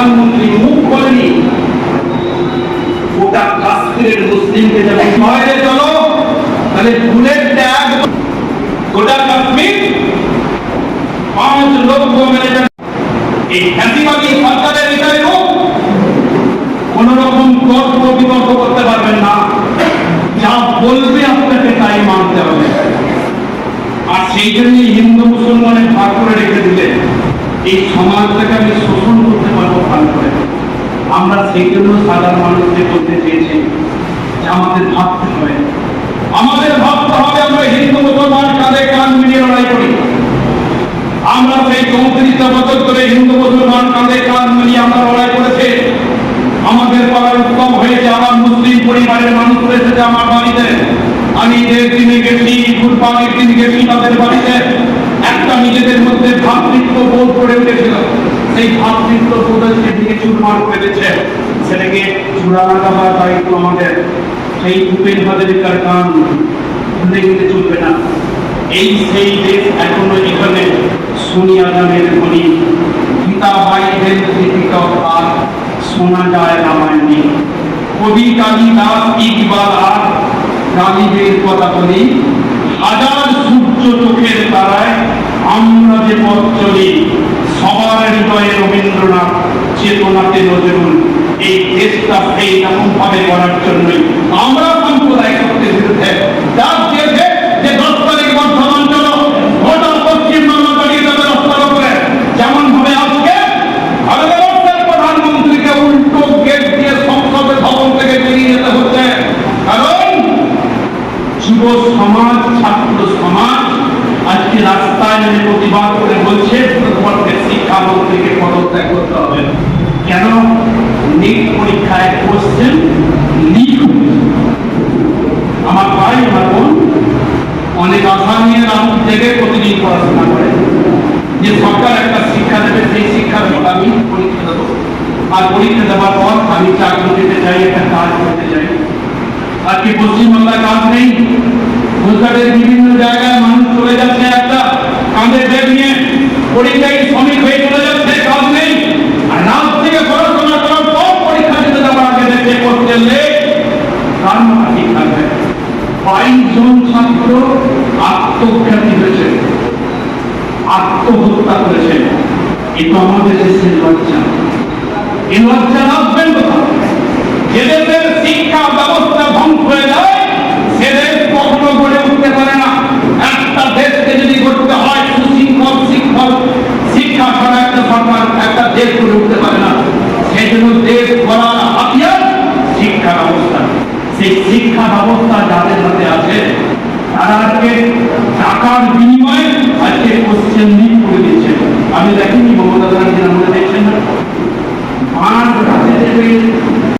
প্রধানমন্ত্রী মুখ বলেনি গোটা কাশ্মীরের মুসলিমকে যখন বাইরে চলো তাহলে বুলেট ট্যাগ গোটা কাশ্মীর 5 লক্ষ মেরে এই ফ্যাসিবাদী সরকারের বিষয়ে কোন রকম তর্ক বিতর্ক করতে পারবেন না, যা বলবে আপনাকে তাই মানতে হবে। আর সেই জন্যই হিন্দু মুসলমানের ভাগ করে রেখে দিলে এই সমাজটাকে আমি শোষণ করতে পারবো ভালো করে। আমরা সেই জন্য সাধারণ মানুষকে বলতে চেয়েছি যে আমাদের ভাবতে হবে, আমরা হিন্দু মুসলমান কাঁধে কাঁধ মিলিয়ে লড়াই করি। আমরা সেই 34 বছর ধরে হিন্দু মুসলমান কাঁধে কাঁধ মিলিয়ে আমরা লড়াই করেছি। আমাদের পাড়ার উত্তম হয়েছে, আমার মুসলিম পরিবারের মানুষ এসেছে আমার বাড়িতে। আমি ঈদের দিনে গেছি, কুরবানির দিন গেছি তাদের বাড়িতে। একটা নিজেদের মধ্যে ভ্রাতৃত্ব বোধ করে উঠেছিল। সেই ভ্রাতৃত্ব বোধকে দিকে চুরমার করে দিচ্ছে। সেটাকে চূড়ানো দেওয়ার দায়িত্ব আমাদের। সেই ভূপেন হাজারিকার গান ভুলে গেলে চলবে না। এই সেই দেশ এখনো এখানে সোনিয়া গানের ধ্বনি, গীতা বাইবেল দীপিকা আর শোনা যায় রামায়ণী। কবি কালিদাস ইকবাল আর গালিবের কথা বলি, হাজার সূর্য চোখের তারায় আমরা যে পথ চলি, সবার হৃদয়ে রবীন্দ্রনাথ, চেতনাতে নজরুল। এই দেশটা সেই রকম ভাবে গড়ার জন্যই আমরা সাম্প্রদায়িক শক্তির বিরুদ্ধে যার দেশে যে 10 তারিখ বর্ধমান চলো গোটা পশ্চিমবঙ্গ দাঁড়িয়ে যাবে রাস্তার উপরে। যেমন ভাবে আজকে ভারতবর্ষের প্রধানমন্ত্রীকে উল্টো গেট দিয়ে সংসদ ভবন থেকে বেরিয়ে যেতে হচ্ছে, কারণ যুব সমাজ, ছাত্র সমাজ আজকে রাস্তায় নেমে প্রতিবাদ করে বলছে ভারতবর্ষের শিক্ষামন্ত্রীকে পদত্যাগ করতে হবে। কেন? নিট পরীক্ষায় কোশ্চেন লিক। আমার ভাই, আমার বোন অনেক আশা নিয়ে রাত জেগে প্রতিদিন পড়াশোনা করে যে সরকার একটা শিক্ষা দেবে, সেই শিক্ষার আমি পরীক্ষা দেবো। আর পরীক্ষা দেওয়ার পর আমি চাকরি দিতে চাই, একটা কাজ করতে চাই। আজকে পশ্চিমবাংলায় কাজ নেই। গুজরাটের বিভিন্ন জায়গায় মানুষ চলে যাচ্ছে একটা কাঁধে ব্যাগ নিয়ে, পরীক্ষায় শ্রমিক হয়ে চলে যাচ্ছে, কাজ নেই। আর রাত থেকে পড়াশোনা করার পর পরীক্ষা দিতে যাওয়ার আগে দেখে করতে কার মাথা ঠিক থাকবে। 22 জন ছাত্র আত্মঘাতী হয়েছে, আত্মহত্যা করেছে। এটা আমাদের দেশের লজ্জা। এই লজ্জা রাখবেন কোথাও? যে দেশের শিক্ষা ব্যবস্থা ধ্বংস হয়ে যায় সে দেশ কখনো গড়ে উঠতে পারে না। একটা দেশকে যদি গড়তে হয় সুশৃঙ্খল শিক্ষা ছাড়া একটা সরকার, একটা দেশ গড়ে উঠতে পারে না। সেই জন্য দেশ গড়ার হাতিয়ার শিক্ষা ব্যবস্থা। সেই শিক্ষা ব্যবস্থা যাদের হাতে আছে তারা আজকে টাকার বিনিময়ে আজকে কোশ্চেন লিক করে দিচ্ছে। আমি দেখি